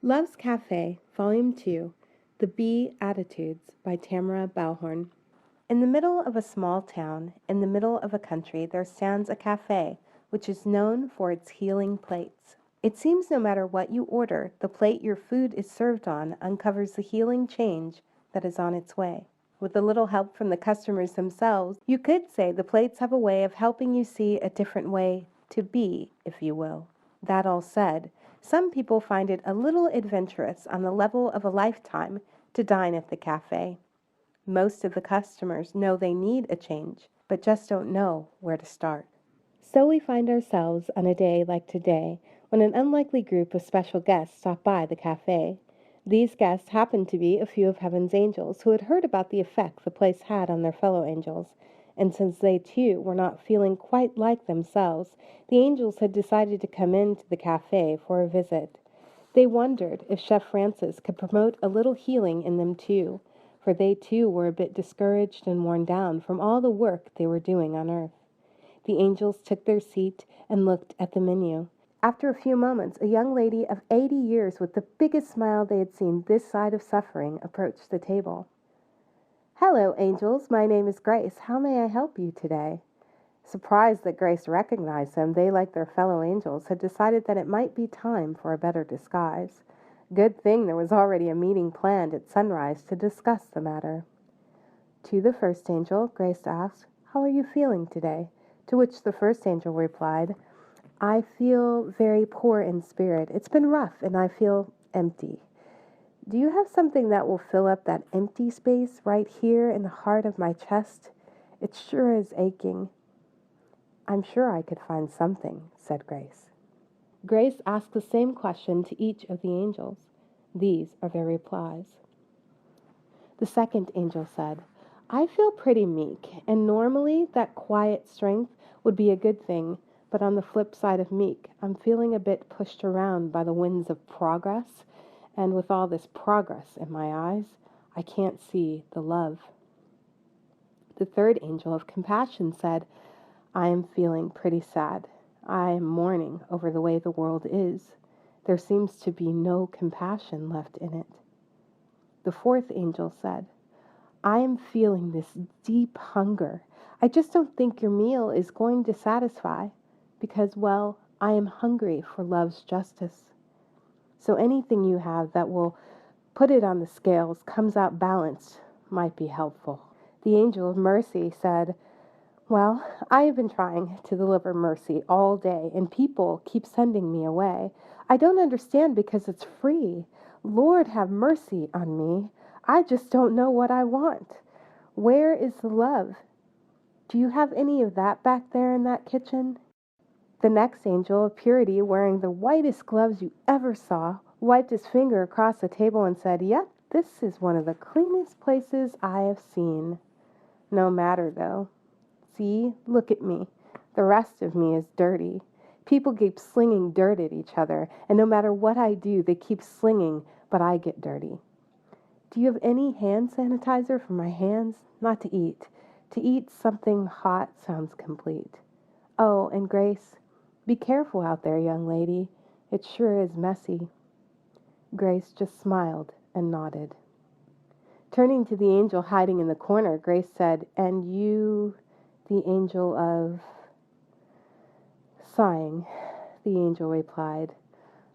Love's Café, Volume 2, The Bee Attitudes by Tamara Bauhorn. In the middle of a small town, in the middle of a country, there stands a cafe, which is known for its healing plates. It seems no matter what you order, the plate your food is served on uncovers the healing change that is on its way. With a little help from the customers themselves, you could say the plates have a way of helping you see a different way to be, if you will. That all said, some people find it a little adventurous on the level of a lifetime to dine at the cafe. Most of the customers know they need a change, but just don't know where to start. So we find ourselves on a day like today when an unlikely group of special guests stop by the cafe. These guests happened to be a few of Heaven's angels who had heard about the effect the place had on their fellow angels, and since they too were not feeling quite like themselves, the angels had decided to come into the cafe for a visit. They wondered if Chef Francis could promote a little healing in them too, for they too were a bit discouraged and worn down from all the work they were doing on earth. The angels took their seat and looked at the menu. After a few moments, a young lady of 80 years with the biggest smile they had seen this side of suffering approached the table. "Hello, angels. My name is Grace. How may I help you today?" Surprised that Grace recognized them, they, like their fellow angels, had decided that it might be time for a better disguise. Good thing there was already a meeting planned at sunrise to discuss the matter. To the first angel, Grace asked, "How are you feeling today?" To which the first angel replied, "I feel very poor in spirit. It's been rough and I feel empty. Do you have something that will fill up that empty space right here in the heart of my chest? It sure is aching." "I'm sure I could find something," said Grace. Grace asked the same question to each of the angels. These are their replies. The second angel said, "I feel pretty meek, and normally that quiet strength would be a good thing, but on the flip side of meek, I'm feeling a bit pushed around by the winds of progress, and with all this progress in my eyes, I can't see the love." The third angel of compassion said, "I am feeling pretty sad. I am mourning over the way the world is. There seems to be no compassion left in it." The fourth angel said, "I am feeling this deep hunger. I just don't think your meal is going to satisfy because, well, I am hungry for love's justice. So anything you have that will put it on the scales, comes out balanced, might be helpful." The angel of mercy said, "Well, I have been trying to deliver mercy all day, and people keep sending me away. I don't understand because it's free. Lord, have mercy on me. I just don't know what I want. Where is the love? Do you have any of that back there in that kitchen?" The next angel of purity, wearing the whitest gloves you ever saw, wiped his finger across the table and said, "Yep, this is one of the cleanest places I have seen. No matter, though. See, look at me. The rest of me is dirty. People keep slinging dirt at each other, and no matter what I do, they keep slinging, but I get dirty. Do you have any hand sanitizer for my hands? Not to eat. To eat something hot sounds complete. Oh, and Grace, be careful out there, young lady. It sure is messy." Grace just smiled and nodded. Turning to the angel hiding in the corner, Grace said, "And you, the angel of—" Sighing, the angel replied,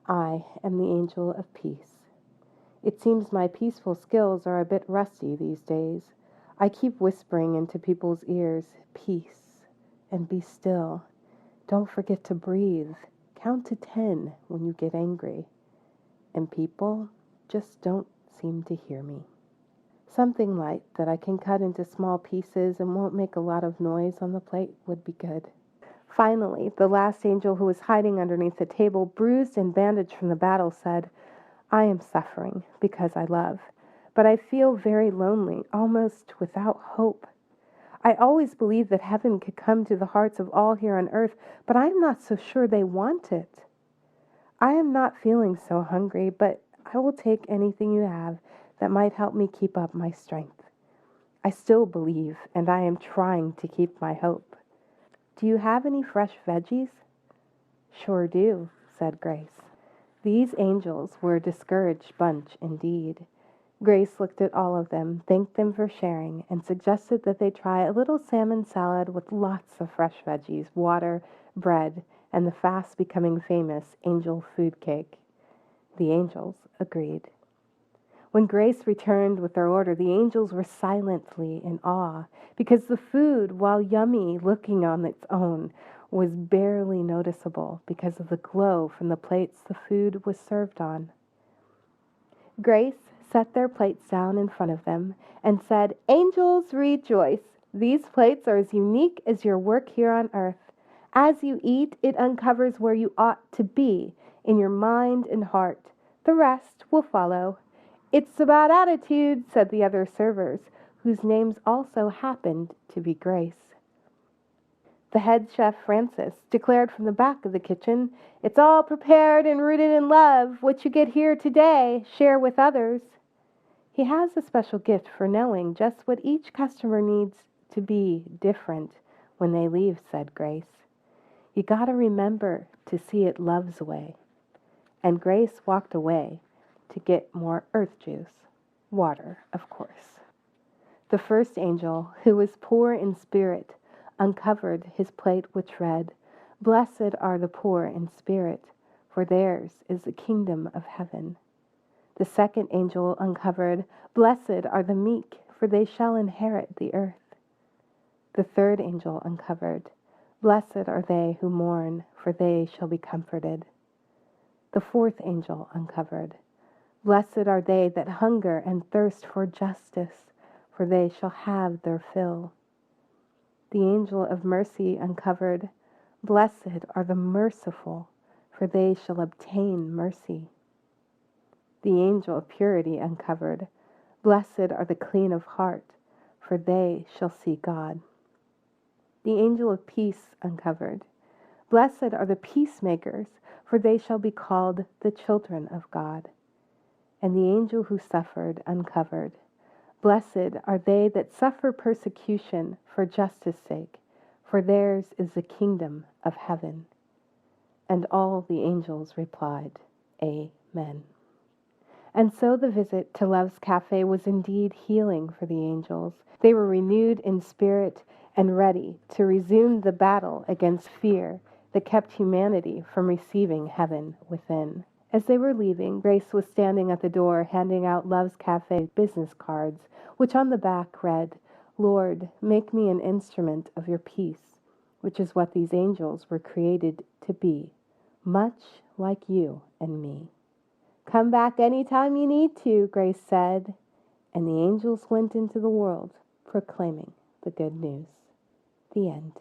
"I am the angel of peace. It seems my peaceful skills are a bit rusty these days. I keep whispering into people's ears, 'Peace,' and 'be still.' Don't forget to breathe. Count to 10 when you get angry." And people just don't seem to hear me. Something light that I can cut into small pieces and won't make a lot of noise on the plate would be good. Finally, the last angel, who was hiding underneath the table, bruised and bandaged from the battle, said, "I am suffering because I love, but I feel very lonely, almost without hope. I always believed that heaven could come to the hearts of all here on earth, but I am not so sure they want it. I am not feeling so hungry, but I will take anything you have that might help me keep up my strength. I still believe, and I am trying to keep my hope. Do you have any fresh veggies?" "Sure do," said Grace. These angels were a discouraged bunch indeed. Grace looked at all of them, thanked them for sharing, and suggested that they try a little salmon salad with lots of fresh veggies, water, bread, and the fast becoming famous angel food cake. The angels agreed. When Grace returned with their order, the angels were silently in awe, because the food, while yummy looking on its own, was barely noticeable because of the glow from the plates the food was served on. Grace set their plates down in front of them and said, "Angels, rejoice! These plates are as unique as your work here on earth. As you eat, it uncovers where you ought to be in your mind and heart. The rest will follow." "It's about attitude," said the other servers, whose names also happened to be Grace. The head chef, Francis, declared from the back of the kitchen, "It's all prepared and rooted in love. What you get here today, share with others." He has a special gift for knowing just what each customer needs to be different when they leave, said Grace. You gotta remember to see it love's way. And Grace walked away to get more earth juice. Water, of course. The first angel, who was poor in spirit, uncovered his plate which read, "Blessed are the poor in spirit, for theirs is the kingdom of heaven." The second angel uncovered, "Blessed are the meek, for they shall inherit the earth." The third angel uncovered, "Blessed are they who mourn, for they shall be comforted." The fourth angel uncovered, "Blessed are they that hunger and thirst for justice, for they shall have their fill." The angel of mercy uncovered, "Blessed are the merciful, for they shall obtain mercy." The angel of purity uncovered, "Blessed are the clean of heart, for they shall see God." The angel of peace uncovered, "Blessed are the peacemakers, for they shall be called the children of God." And the angel who suffered uncovered, "Blessed are they that suffer persecution for justice' sake, for theirs is the kingdom of heaven." And all the angels replied, Amen. And so the visit to Love's Café was indeed healing for the angels. They were renewed in spirit and ready to resume the battle against fear that kept humanity from receiving heaven within. As they were leaving, Grace was standing at the door handing out Love's Café business cards, which on the back read, "Lord, make me an instrument of your peace," which is what these angels were created to be, much like you and me. "Come back any time you need to," Grace said, and the angels went into the world proclaiming the good news. The end.